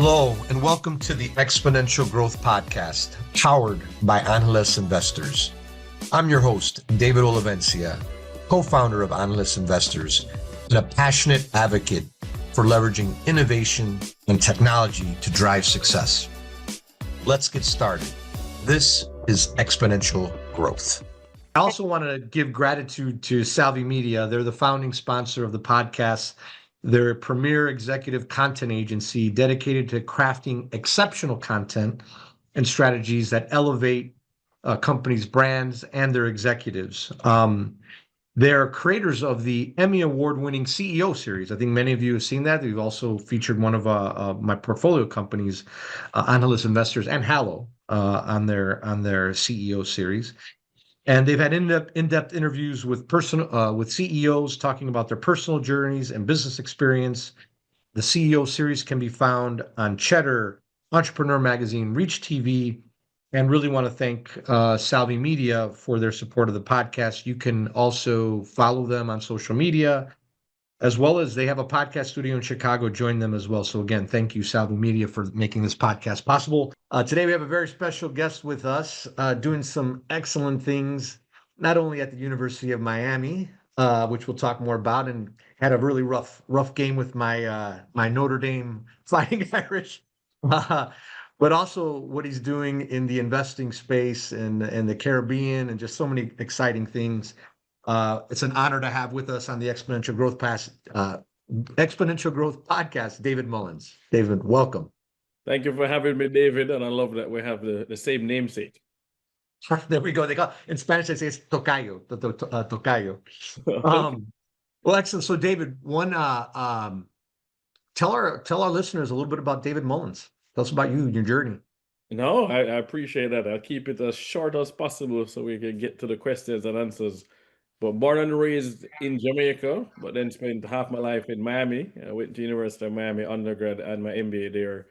Hello, and welcome to the Exponential Growth Podcast, powered by Analyst Investors. I'm your host, David Olivencia, co-founder of Analyst Investors, and a passionate advocate for leveraging innovation and technology to drive success. Let's get started. This is Exponential Growth. I also want to give gratitude to Salvi Media. They're the founding sponsor of the podcast. They're a premier executive content agency dedicated to crafting exceptional content and strategies that elevate companies' brands and their executives. They're creators of the Emmy Award-winning CEO series. I think many of you have seen that. We've also featured one of my portfolio companies, Analyst Investors and Hallow, on their CEO series. And they've had in-depth interviews with CEOs talking about their personal journeys and business experience. The CEO series can be found on Cheddar, Entrepreneur Magazine, Reach TV, and really want to thank Salvi Media for their support of the podcast. You can also follow them on social media, as well as they have a podcast studio in Chicago. Join them as well. So again, thank you, Salvi Media, for making this podcast possible. Today, we have a very special guest with us doing some excellent things, not only at the University of Miami, which we'll talk more about, and had a really rough game with my Notre Dame Fighting Irish, but also what he's doing in the investing space and the Caribbean, and just so many exciting things. It's an honor to have with us on the Exponential Growth Podcast, David Mullings. David, welcome. Thank you for having me, David, and I love that we have the same namesake. There we go. They call in Spanish. They say it's tocayo, tocayo. Well, excellent. So, David, tell our listeners a little bit about David Mullings. Tell us about you and your journey. No, I appreciate that. I'll keep it as short as possible so we can get to the questions and answers. But born and raised in Jamaica, but then spent half my life in Miami. I went to University of Miami undergrad and my MBA there.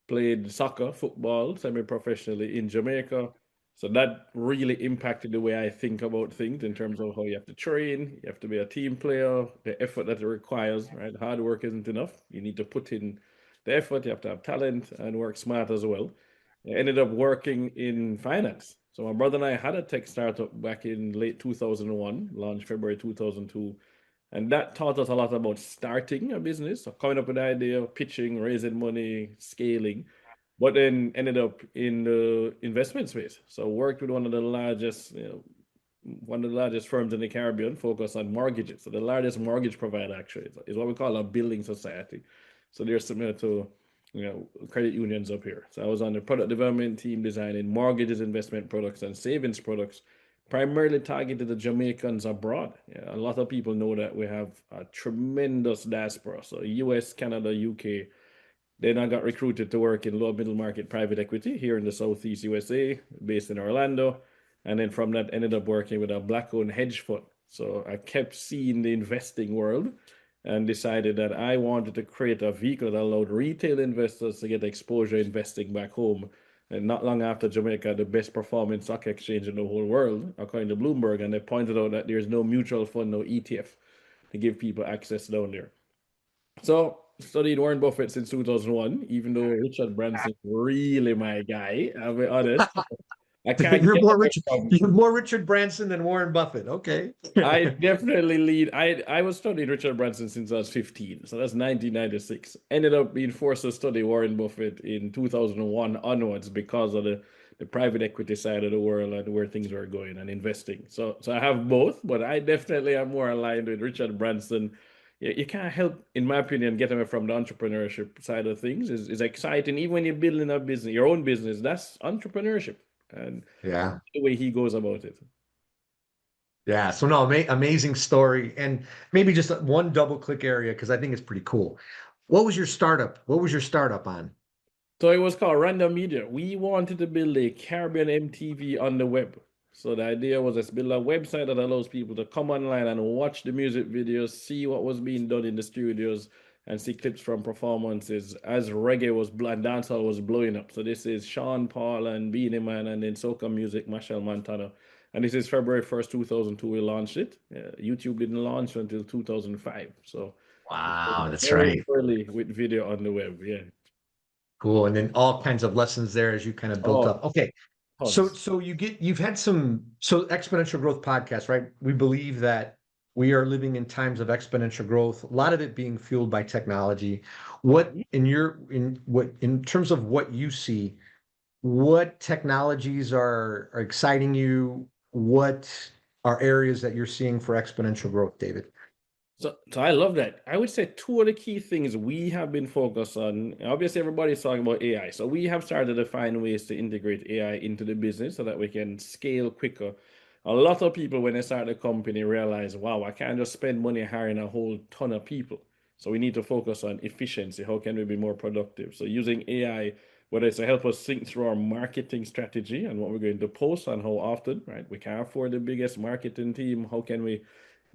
Played soccer, football, semi-professionally in Jamaica. So that really impacted the way I think about things in terms of how you have to train, you have to be a team player, the effort that it requires, right? Hard work isn't enough. You need to put in the effort, you have to have talent and work smart as well. I ended up working in finance. So my brother and I had a tech startup back in late 2001, launched February 2002. And that taught us a lot about starting a business, so coming up with an idea, pitching, raising money, scaling, but then ended up in the investment space. So worked with one of the largest firms in the Caribbean, focused on mortgages. So the largest mortgage provider actually is what we call a building society. So they're similar to credit unions up here. So I was on the product development team designing mortgages, investment products, and savings products, primarily targeted the Jamaicans abroad. A lot of people know that we have a tremendous diaspora. So US, Canada, UK. Then I got recruited to work in low middle market private equity here in the Southeast USA, based in Orlando. And then from that, ended up working with a Black-owned hedge fund. So I kept seeing the investing world and decided that I wanted to create a vehicle that allowed retail investors to get exposure investing back home. And not long after, Jamaica, the best performing stock exchange in the whole world, according to Bloomberg, and they pointed out that there's no mutual fund, no ETF to give people access down there. So studied Warren Buffett since 2001, even though Richard Branson's really my guy, I'll be honest. I can't. You're more Richard Branson than Warren Buffett. Okay. I definitely lead. I was studying Richard Branson since I was 15, so that's 1996. Ended up being forced to study Warren Buffett in 2001 onwards because of the private equity side of the world and where things were going and investing. So I have both, but I definitely am more aligned with Richard Branson. You can't help, in my opinion, get away from the entrepreneurship side of things. It's exciting, even when you're building a business, your own business. That's entrepreneurship. And the way he goes about it. Yeah. So no, amazing story. And maybe just one double click area, because I think it's pretty cool. What was your startup? What was your startup on? So it was called Random Media. We wanted to build a Caribbean MTV on the web. So the idea was let's build a website that allows people to come online and watch the music videos, see what was being done in the studios, and see clips from performances as reggae and dancehall was blowing up. So this is Sean Paul and Beanie Man, and then soca music, Machel Montano. And this is February 1st, 2002, we launched it. YouTube didn't launch until 2005. So wow, that's right. Early with video on the web, yeah. Cool. And then all kinds of lessons there as you kind of built Oh, up. Okay. So tons. you've had so Exponential Growth podcast, right? We believe that we are living in times of exponential growth, a lot of it being fueled by technology. What Mhm. in terms of what you see, what technologies are exciting you? What are areas that you're seeing for exponential growth, David? So I love that. I would say two of the key things we have been focused on. Obviously, everybody's talking about AI. So we have started to find ways to integrate AI into the business so that we can scale quicker. A lot of people, when they start a company, realize, wow, I can't just spend money hiring a whole ton of people. So we need to focus on efficiency. How can we be more productive? So using AI, whether it's to help us think through our marketing strategy and what we're going to post and how often, right? We can't afford the biggest marketing team. How can we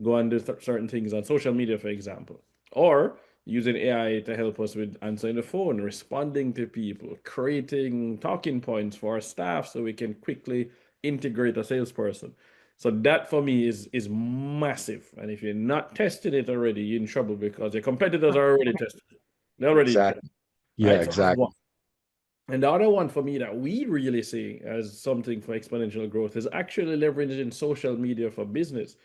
go and do certain things on social media, for example, or using AI to help us with answering the phone, responding to people, creating talking points for our staff so we can quickly integrate a salesperson. So that for me is massive. And if you're not testing it already, you're in trouble because your competitors are already tested it. They're already in trouble. Exactly. Yeah, Right. So that's one. exactly. And the other one for me that we really see as something for exponential growth is actually leveraging social media for business.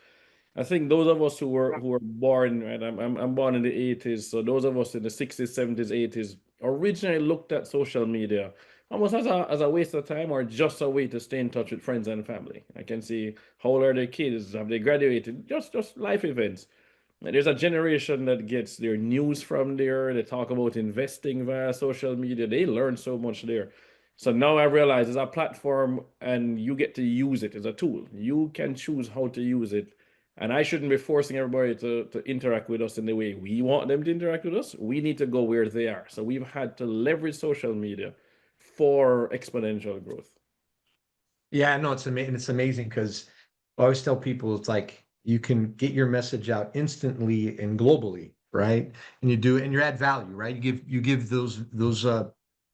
I think those of us who were born, right? I'm born in the 80s, so those of us in the 60s, 70s, 80s originally looked at social media almost as a waste of time or just a way to stay in touch with friends and family. I can see how old are their kids, have they graduated, just life events. And there's a generation that gets their news from there. They talk about investing via social media. They learn so much there. So now I realize it's a platform and you get to use it as a tool. You can choose how to use it. And I shouldn't be forcing everybody to interact with us in the way we want them to interact with us. We need to go where they are. So we've had to leverage social media for exponential growth. Yeah, no, it's amazing. It's amazing because I always tell people it's like you can get your message out instantly and globally, right? And you do, and you add value, right? You give those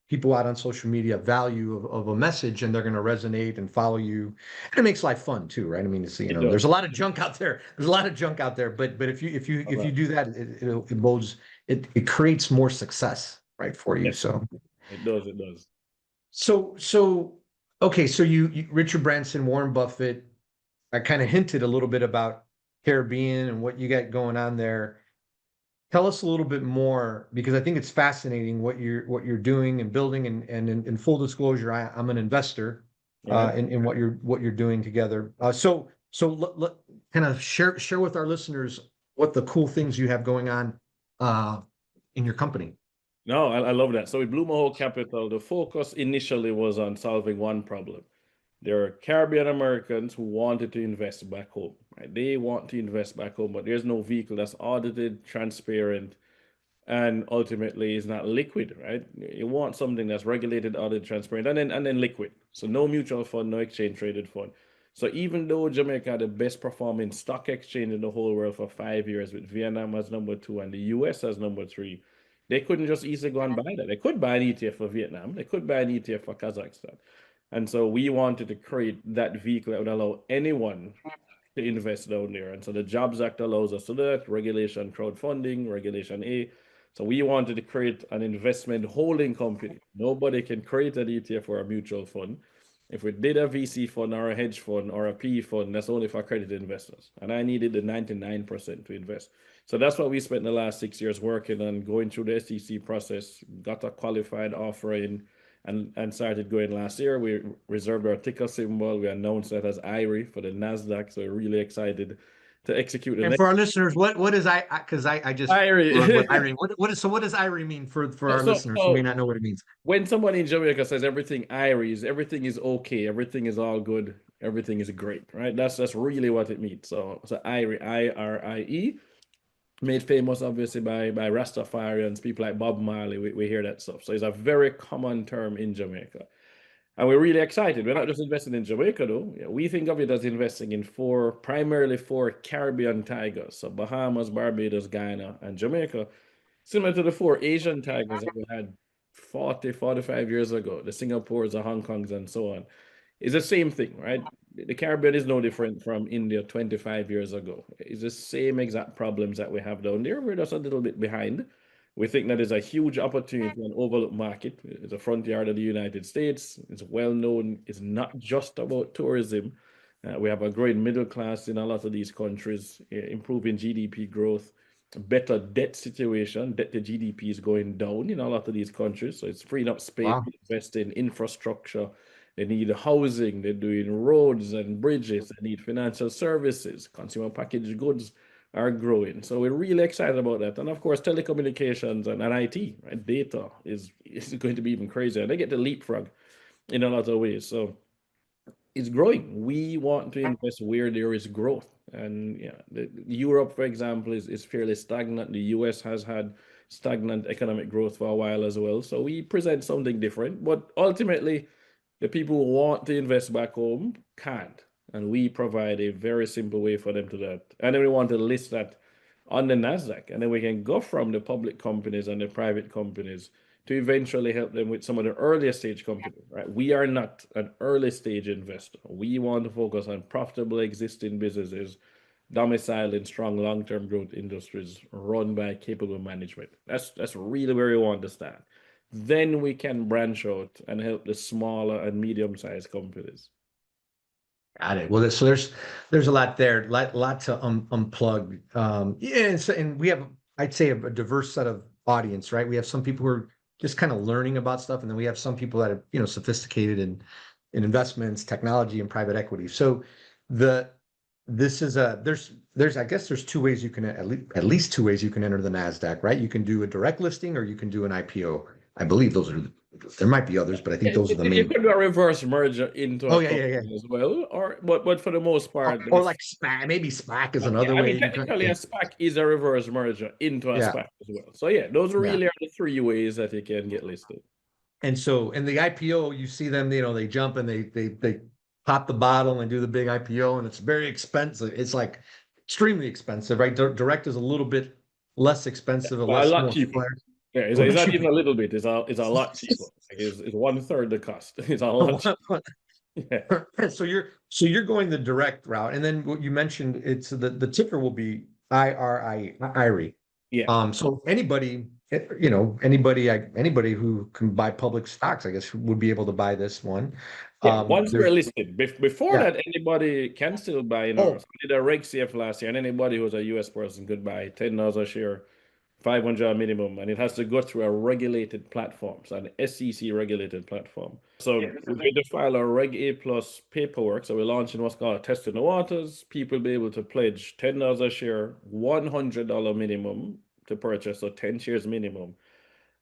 people out on social media value of a message, and they're going to resonate and follow you, and it makes life fun too, right? I mean, it's It there's does. a lot of junk out there. There's a lot of junk out there, but if you do that, it bodes it creates more success, right, for you. Yes, So. it does. It does. So okay, so Richard Branson, Warren Buffett, I kind of hinted a little bit about Caribbean and what you got going on there. Tell us a little bit more because I think it's fascinating what you're doing and building and in full disclosure, I'm an investor All right. in what you're doing together. So kind of share with our listeners what the cool things you have going on uh, in your company. No, I love that. So with Blue Mahoe Capital, the focus initially was on solving one problem. There are Caribbean Americans who wanted to invest back home, right? They want to invest back home, but there's no vehicle that's audited, transparent, and ultimately is not liquid, right? You want something that's regulated, audited, transparent, and then liquid. So no mutual fund, no exchange traded fund. So even though Jamaica had the best performing stock exchange in the whole world for 5 years, with Vietnam as number two and the US as number three, they couldn't just easily go and buy that. They could buy an ETF for Vietnam, they could buy an ETF for Kazakhstan. And so we wanted to create that vehicle that would allow anyone to invest down there. And so the Jobs Act allows us to do that, regulation crowdfunding, regulation A. So we wanted to create an investment holding company. Nobody can create an ETF or a mutual fund. If we did a VC fund or a hedge fund or a PE fund, that's only for accredited investors. And I needed the 99% to invest. So that's what we spent the last 6 years working on, going through the SEC process, got a qualified offering, and started going last year. We reserved our ticker symbol. We announced that as IRIE for the NASDAQ. So we're really excited to execute the And next for our listeners, what is because I just learned what IRIE. IRE what does IRE mean for so, our so, listeners who may so not know what it means? when somebody in Jamaica says everything IRIE everything is okay, everything is all good, everything is great, right? That's really what it means. So IRIE, IRIE, made famous obviously by Rastafarians, people like Bob Marley. We hear that stuff. So it's a very common term in Jamaica. And we're really excited. We're not just investing in Jamaica, though. Yeah, we think of it as investing in primarily four Caribbean tigers. So Bahamas, Barbados, Guyana, and Jamaica. Similar to the four Asian tigers that we had 40, 45 years ago, the Singapores, the Hong Kongs, and so on. It's the same thing, right? The Caribbean is no different from India 25 years ago. It's the same exact problems that we have down there. We're just a little bit behind. We think that is a huge opportunity and overlooked market. It's a front yard of the United States. It's well known. It's not just about tourism. We have a growing middle class in a lot of these countries, improving GDP growth, better debt situation. Debt to GDP is going down in a lot of these countries. So it's freeing up space Wow. to invest in infrastructure. They need housing. They're doing roads and bridges. They need financial services, consumer packaged goods are growing. So we're really excited about that. And of course, telecommunications and IT, right? Data is going to be even crazier. They get to leapfrog in a lot of ways. So it's growing. We want to invest where there is growth. And yeah, Europe, for example, is fairly stagnant. The US has had stagnant economic growth for a while as well. So we present something different. But ultimately, the people who want to invest back home can't. And we provide a very simple way for them to do that. And then we want to list that on the NASDAQ. And then we can go from the public companies and the private companies to eventually help them with some of the earlier stage companies, right? We are not an early stage investor. We want to focus on profitable existing businesses, domiciled in strong long-term growth industries run by capable management. That's really where we want to start. Then we can branch out and help the smaller and medium-sized companies. Got it. Well, so there's a lot there, lot to unplug. Yeah, and we have, I'd say, a diverse set of audience, right? We have some people who are just kind of learning about stuff, and then we have some people that are, sophisticated in investments, technology, and private equity. So this is there's I guess there's two ways you can at least two ways you can enter the NASDAQ, right? You can do a direct listing or you can do an IPO. I believe there might be others, but I think those are the You main. could do a reverse merger into Oh a yeah, yeah, company as well, but for the most part, or like SPAC. Maybe SPAC is another I way. mean, technically, a SPAC is a reverse merger into a Yeah, SPAC as well. So yeah, those yeah. really are the three ways that you can get listed. And so in the IPO, you see them, they jump and they pop the bottle and do the big IPO, and it's very expensive. It's like extremely expensive, right? Direct is a little bit less expensive, a A less lot more cheaper. flair. Yeah, it's not even a little bit. It's a lot cheaper. Like it's 1/3 the cost. It's a lot cheaper. Yeah. So you're going the direct route, and then what you mentioned, it's the ticker will be IRIE. Yeah. So anybody who can buy public stocks, I guess, would be able to buy this one. Yeah, once we're There's listed. Before yeah. that, anybody can still buy, Oh, so we did a Reg CF last year, and anybody who's a US person could buy $10 a share, 500 minimum, and it has to go through a regulated platform, so an SEC regulated platform. So we need to file a Reg A plus paperwork. So we're launching what's called a test in the waters. People will be able to pledge $10 a share, $100 minimum to purchase, so 10 shares minimum.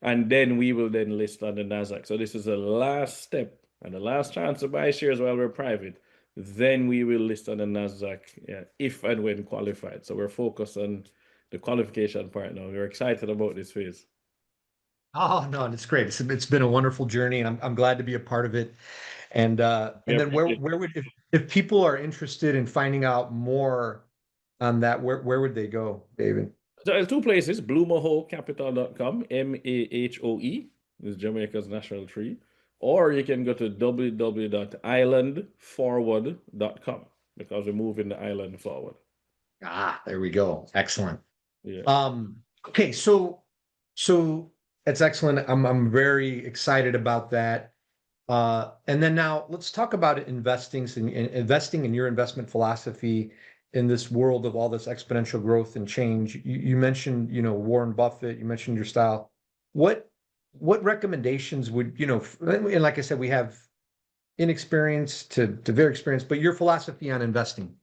And then we will then list on the NASDAQ. So this is the last step and the last chance to buy shares while we're private. Then we will list on the NASDAQ, if and when qualified. So we're focused on the qualification part now. We're excited about this phase. oh no, it's great. It's been a wonderful journey, and I'm glad to be a part of it. And then where would if people are interested in finding out more on that, where would they go, David? So there's two places, BlueMahoeCapital.com, MAHOE is Jamaica's national tree, or you can go to www.islandforward.com because we're moving the island forward. There we go. Excellent. Yeah. Okay, so that's excellent. I'm very excited about that. And then now let's talk about investing in your investment philosophy in this world of all this exponential growth and change. You mentioned, Warren Buffett, you mentioned your style. What recommendations would, and like I said, we have inexperienced to very experienced, but your philosophy on investing,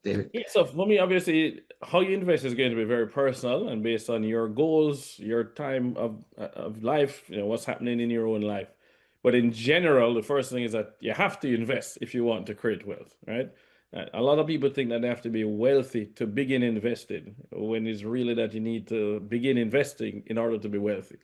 David. Yeah, so for me, obviously, how you invest is going to be very personal and based on your goals, your time of life, what's happening in your own life. But in general, the first thing is that you have to invest if you want to create wealth, right? A lot of people think that they have to be wealthy to begin investing, when it's really that you need to begin investing in order to be wealthy.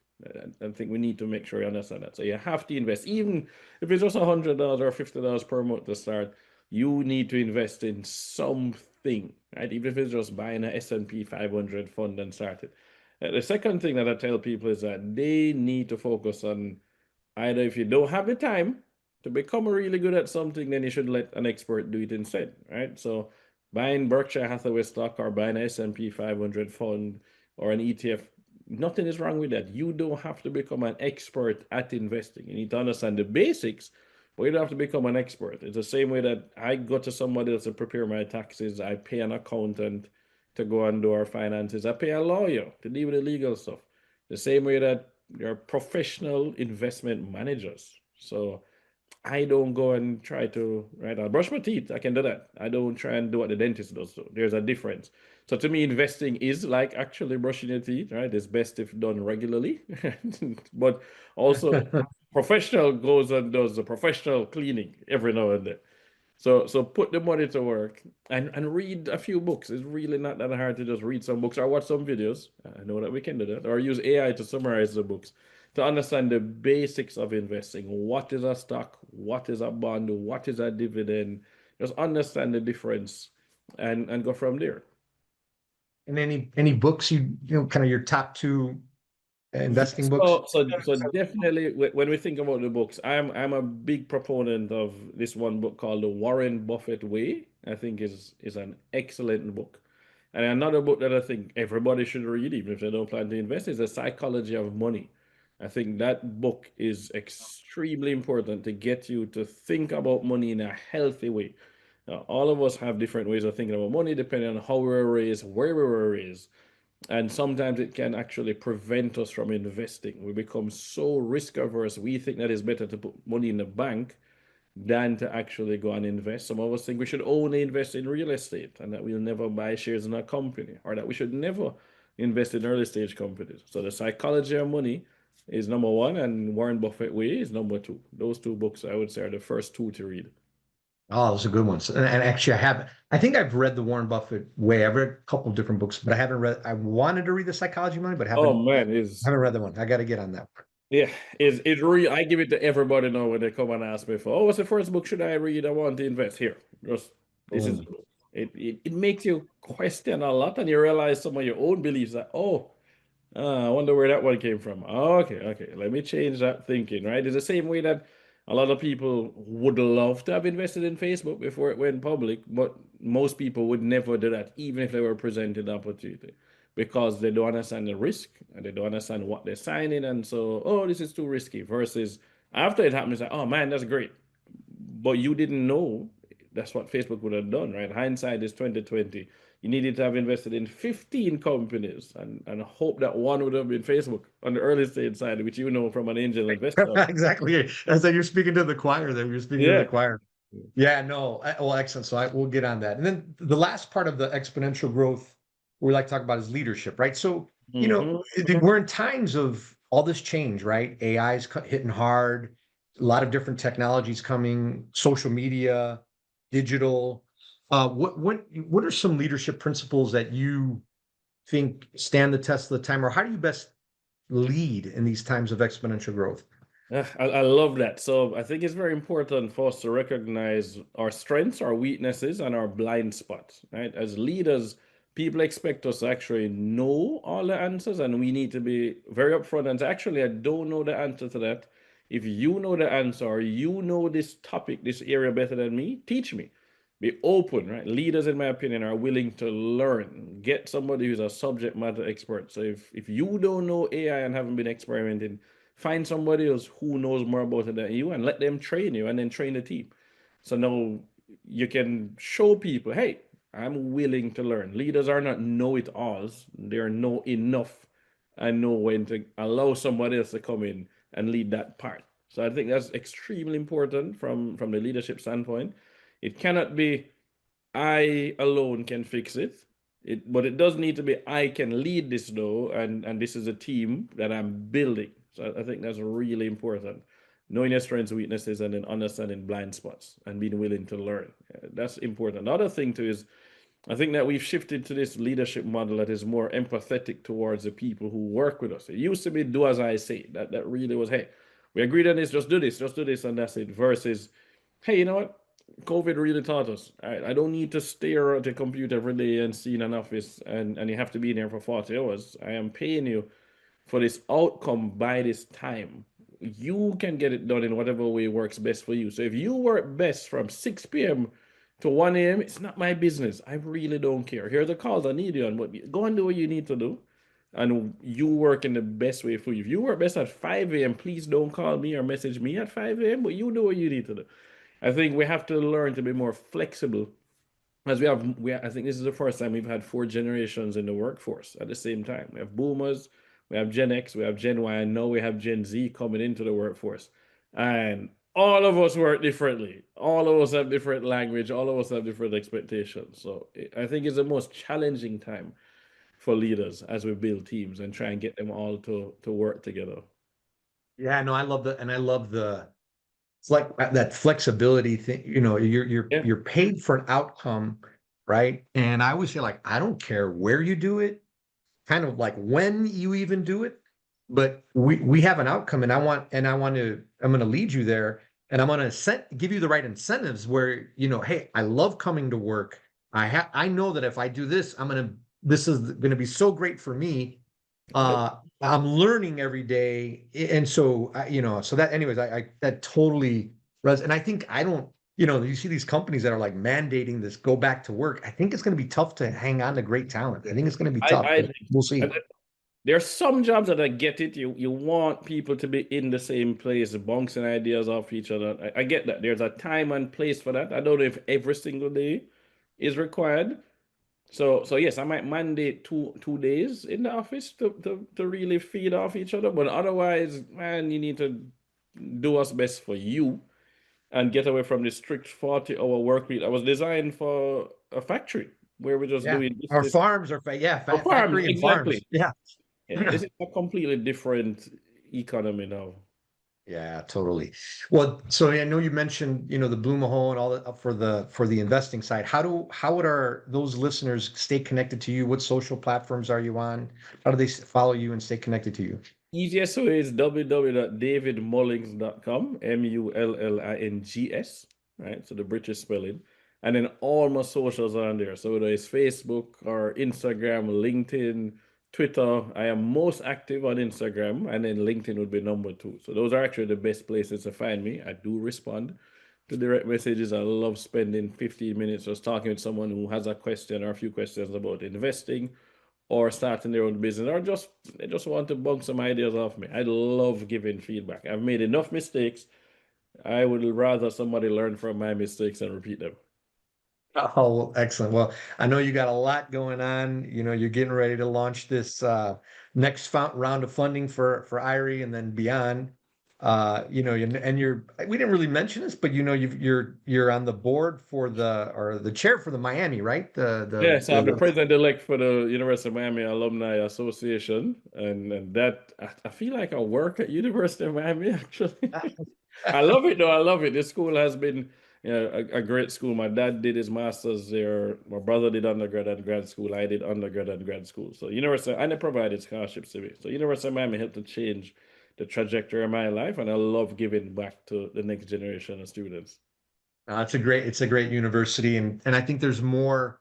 I think we need to make sure you understand that. So you have to invest, even if it's just $100 or $50 per month to start. You need to invest in something, right? Even if it's just buying an S&P 500 fund and start it. The second thing that I tell people is that they need to focus on either, if you don't have the time to become really good at something, then you should let an expert do it instead, right? So buying Berkshire Hathaway stock or buying an S&P 500 fund or an ETF nothing is wrong with that. You don't have to become an expert at investing. You need to understand the basics, but you don't have to become an expert. It's the same way that I go to somebody else to prepare my taxes. I pay an accountant to go and do our finances. I pay a lawyer to deal with the legal stuff. The same way that there are professional investment managers. So I don't go and try to, right? I'll brush my teeth. I can do that. I don't try and do what the dentist does. So there's a difference. So to me, investing is like actually brushing your teeth, right? It's best if done regularly. But also, professional goes and does the professional cleaning every now and then. So put the money to work and read a few books. It's really not that hard to just read some books or watch some videos. I know that we can do that. Or use AI to summarize the books to understand the basics of investing. What is a stock? What is a bond? What is a dividend? Just understand the difference and go from there. And any books kind of your top two investing books? So definitely when we think about the books, I'm a big proponent of this one book called The Warren Buffett Way. I think is an excellent book. And another book that I think everybody should read, even if they don't plan to invest, is The Psychology of Money. I think that book is extremely important to get you to think about money in a healthy way. Now, all of us have different ways of thinking about money depending on how we were raised, where we were raised. And sometimes it can actually prevent us from investing. We become so risk averse. We think that it's better to put money in the bank than to actually go and invest. Some of us think we should only invest in real estate and that we'll never buy shares in a company, or that we should never invest in early stage companies. So The Psychology of Money is number one, and Warren Buffett Way is number two. Those two books, I would say, are the first two to read. Oh, those are good ones. And actually, I think I've read the Warren Buffett Way. I've read a couple of different books, but I haven't read. I wanted to read The Psychology of Money, but Oh man, is haven't read the one. I got to get on that one. yeah, it's really, I give it to everybody now when they come and ask me for, oh, what's the first book should I read? I want to invest here. Just this is Boom. it makes you question a lot, and you realize some of your own beliefs that, oh, I wonder where that one came from. Oh, okay. Let me change that thinking, right? It's the same way that a lot of people would love to have invested in Facebook before it went public, but most people would never do that, even if they were presented the opportunity, because they don't understand the risk and they don't understand what they're signing. And so, oh, this is too risky. Versus after it happens, like, oh man, that's great. But you didn't know that's what Facebook would have done, right? Hindsight is 2020. You needed to have invested in 15 companies and hope that one would have been Facebook on the early stage side, which you know from an angel investor. Exactly. As you're speaking to the choir, there you're speaking to the Yeah. choir. Yeah, no. Well, excellent. So we'll get on that. And then the last part of the exponential growth we like to talk about is leadership, right? So, Mhm. we're in times of all this change, right? AI is hitting hard, a lot of different technologies coming, social media, digital. What are some leadership principles that you think stand the test of the time, or how do you best lead in these times of exponential growth? I love that. So I think it's very important for us to recognize our strengths, our weaknesses, and our blind spots, right? As leaders, people expect us to actually know all the answers, and we need to be very upfront and say, actually, I don't know the answer to that. If you know the answer, or you know this topic, this area better than me, teach me. Be open, right? Leaders, in my opinion, are willing to learn. Get somebody who's a subject matter expert. So if you don't know AI and haven't been experimenting, find somebody else who knows more about it than you and let them train you and then train the team. So now you can show people, hey, I'm willing to learn. Leaders are not know-it-alls. They're know enough and know when to allow somebody else to come in and lead that part. So I think that's extremely important from the leadership standpoint. It cannot be I alone can fix it. But it does need to be I can lead this though, and this is a team that I'm building. So I think that's really important. Knowing your strengths, weaknesses, and then understanding blind spots and being willing to learn. That's important. The other thing too is I think that we've shifted to this leadership model that is more empathetic towards the people who work with us. It used to be do as I say. That really was, hey, we agreed on this, just do this, and that's it. Versus, hey, you know what? COVID really taught us. I don't need to stare at a computer every day and see in an office and you have to be in there for 40 hours. I am paying you for this outcome by this time. You can get it done in whatever way works best for you. So if you work best from 6 p.m. to 1 a.m., it's not my business. I really don't care. Here are the calls I need you on, but go and do what you need to do. and you work in the best way for you. If you work best at 5 a.m., please don't call me or message me at 5 a.m., but you do what you need to do. I think we have to learn to be more flexible as I think this is the first time we've had four generations in the workforce at the same time. We have boomers, we have Gen X, we have Gen Y, and now we have Gen Z coming into the workforce. And all of us work differently. All of us have different language. All of us have different expectations. So I think it's the most challenging time for leaders as we build teams and try and get them all to work together. Yeah, no, I love the it's like that flexibility thing. You know, Yeah. you're paid for an outcome, right? And I always feel like I don't care where you do it, kind of like when you even do it, but we have an outcome, and I'm going to lead you there, and I'm going to give you the right incentives where, you know, hey, I love coming to work. I know that if I do this, this is going to be so great for me. I'm learning every day, and so you know, so that anyways, I that totally and I think I don't, you know, you see these companies that are like mandating this go back to work. I think it's going to be tough to hang on to great talent. I think it's going to be tough, I but we'll see. and there are some jobs that I get it. You want people to be in the same place, bouncing ideas off each other. I get that. There's a time and place for that. I don't know if every single day is required. So yes, I might mandate two days in the office to really feed off each other. But otherwise, man, you need to do what's best for you and get away from the strict 40-hour work week. I was designed for a factory where we're just Yeah, doing our this. farms are For farms, factory and farms. exactly. Yeah. Yeah, this is a completely different economy now. Yeah, totally. Well, so I know you mentioned, you know, the Blue Mahoe and all that for the investing side. How would those listeners stay connected to you? What social platforms are you on? How do they follow you and stay connected to you? Easiest way is www.davidmullings.com, Mullings, right? So the British spelling. And then all my socials are on there. So whether it's Facebook or Instagram, LinkedIn, Twitter, I am most active on Instagram, and then LinkedIn would be number two. So those are actually the best places to find me. I do respond to direct messages. I love spending 15 minutes just talking with someone who has a question or a few questions about investing or starting their own business, or just they just want to bounce some ideas off me. I love giving feedback. I've made enough mistakes. I would rather somebody learn from my mistakes and repeat them. Oh, excellent. Well, I know you got a lot going on. You know, you're getting ready to launch this next round of funding for IRIE and then beyond. You know, and we didn't really mention this, but you know, you're on the board for the chair for the Miami, right? Yeah, so I'm the president-elect for the University of Miami Alumni Association, and that I feel like I work at University of Miami actually. I love it though. I love it. This school has been, you know, a great school. My dad did his master's there. My brother did undergrad and grad school. I did undergrad and grad school. So University, and they provided scholarships to me. So University of Miami helped to change the trajectory of my life, and I love giving back to the next generation of students. it's a great university, and I think there's more.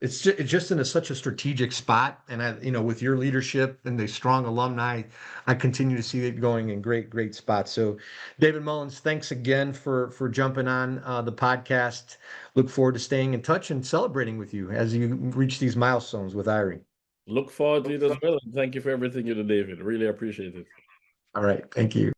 It's just in such a strategic spot, and you know, with your leadership and the strong alumni, I continue to see it going in great spots. So, David Mullings, thanks again for jumping on the podcast. Look forward to staying in touch and celebrating with you as you reach these milestones with IRIE. Look forward to it as well. And thank you for everything you do, David. Really appreciate it. All right, thank you.